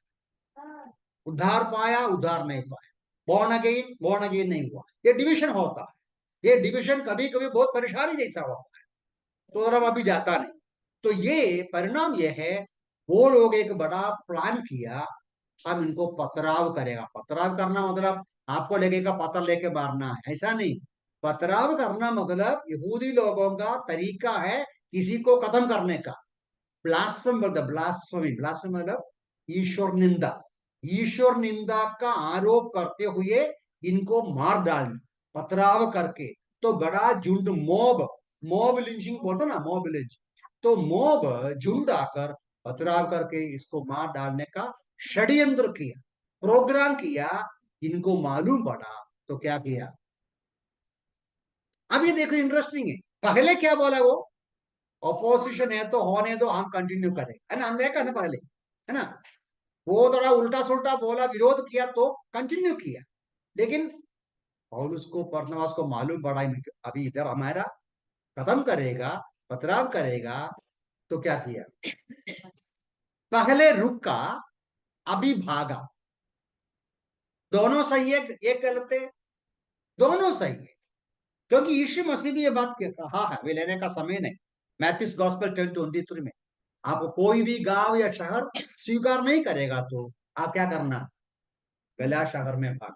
उद्धार पाया उद्धार नहीं पाया, बोर्न अगेन नहीं हुआ, ये डिविजन होता है। ये डिविजन कभी कभी बहुत परेशानी जैसा होता है, तो हम अभी जाता नहीं। तो ये परिणाम ये है, वो लोग एक बड़ा प्लान किया, हम इनको पथराव करेगा। पथराव करना मतलब आपको लगेगा पत्थर लेके मारना है, ऐसा नहीं। पथराव करना मतलब यहूदी लोगों का तरीका है किसी को खत्म करने का। ब्लास्फेमी बोलते, ब्लास्फेमी, ब्लास्फेमी मतलब ईश्वर निंदा, ईश्वर निंदा का आरोप करते हुए इनको मार डालना, पथराव करके। तो बड़ा झुंड, मॉब, मॉब लिंचिंग बोलते ना, मॉब लिंच, तो मॉब झुंड आकर पथराव करके इसको मार डालने का षड्यंत्र किया, प्रोग्राम किया। इनको मालूम पड़ा तो क्या किया? अब ये देखो, इंटरेस्टिंग है। पहले क्या बोला वो? ऑपोजिशन है तो होने दो, हम कंटिन्यू करें, है ना, हम देखा ना पहले, है ना। वो थोड़ा उल्टा सुल्टा बोला, विरोध किया तो कंटिन्यू किया। लेकिन पौलुस को, बरनबास को मालूम पड़ा अभी इधर हमारा खत्म करेगा, पथराव करेगा, तो क्या किया? पहले रुका, अभी भागा। दोनों सही है, एक गलत है, दोनों सही है। क्योंकि यीशु मसीह भी ये बात कहा है, वे लेने का समय नहीं। मैथ्यूस गॉस्पेल 10:23 में, आपको कोई भी गांव या शहर स्वीकार नहीं करेगा तो आप क्या करना? गला शहर में भाग।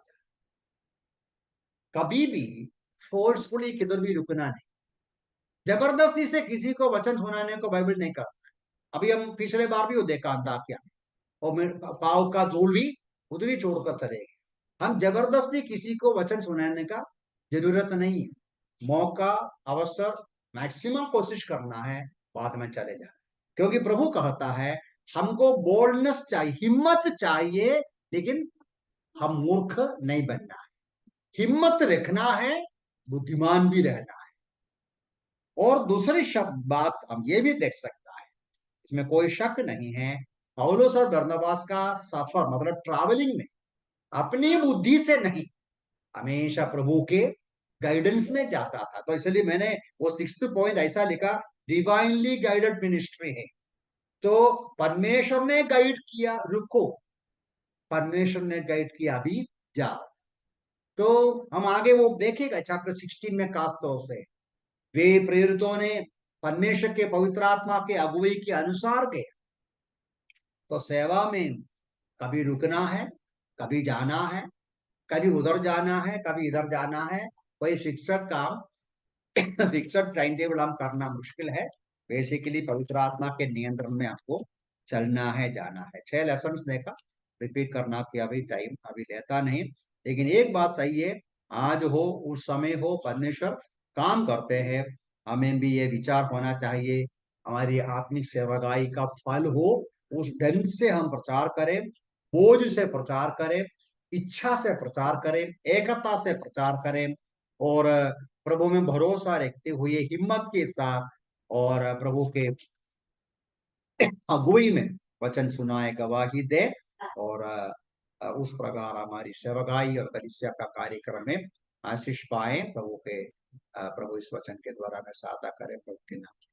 कभी भी फोर्सफुली किधर भी रुकना नहीं, जबरदस्ती से किसी को वचन सुनाने को बाइबल नहीं करता। अभी हम पिछले बार भी वो देखा अंताकिया, और पाव का धूल भी उधर ही छोड़कर चले गए। हम जबरदस्ती किसी को वचन सुनाने का जरूरत नहीं है। मौका, अवसर, मैक्सिमम कोशिश करना है, बाद में चले जाए। क्योंकि प्रभु कहता है हमको बोल्डनेस चाहिए, हिम्मत चाहिए, लेकिन हम मूर्ख नहीं बनना है, हिम्मत रखना है, बुद्धिमान भी रहना है। और दूसरी शब्द बात हम ये भी देख सकता है, इसमें कोई शक नहीं है, पौलुस और बरनबास का सफर मतलब ट्रैवलिंग में अपनी बुद्धि से नहीं, हमेशा प्रभु के गाइडेंस में जाता था। तो इसलिए मैंने वो 6th पॉइंट ऐसा लिखा, डिवाइनली गाइडेड मिनिस्ट्री है। तो परमेश्वर ने गाइड किया, रुको, परमेश्वर ने गाइड किया, अभी जाओ। तो हम आगे वो देखेगा चैप्टर 16 में खास तौर से वे प्रेरितों ने परमेश्वर के पवित्र आत्मा के अगुवाई के अनुसार के तो सेवा में कभी रुकना है, कभी जाना है, कभी उधर जाना है, कभी इधर जाना है। कोई शिक्षक काम फिक्सड टाइम टेबल हम करना मुश्किल है। बेसिकली पवित्र आत्मा के नियंत्रण में आपको चलना है, जाना है। 6 लेसन देखा, रिपीट करना कि अभी टाइम अभी लेता नहीं, लेकिन एक बात सही है, आज हो उस समय हो परमेश्वर काम करते हैं। हमें भी ये विचार होना चाहिए हमारी आत्मिक सेवकाई का फल हो, उस ढंग से हम प्रचार करें, बोझ से प्रचार करें, इच्छा से प्रचार करें, एकता से प्रचार करें, और प्रभु में भरोसा रखते हुए हिम्मत के साथ और प्रभु के अगुवाई में वचन सुनाए, गवाही दे, और उस प्रकार हमारी सेवकाई और कलीसिया का कार्यक्रम में आशीष पाए। प्रभु इस वचन के द्वारा में सादा करें। प्रभु के नाम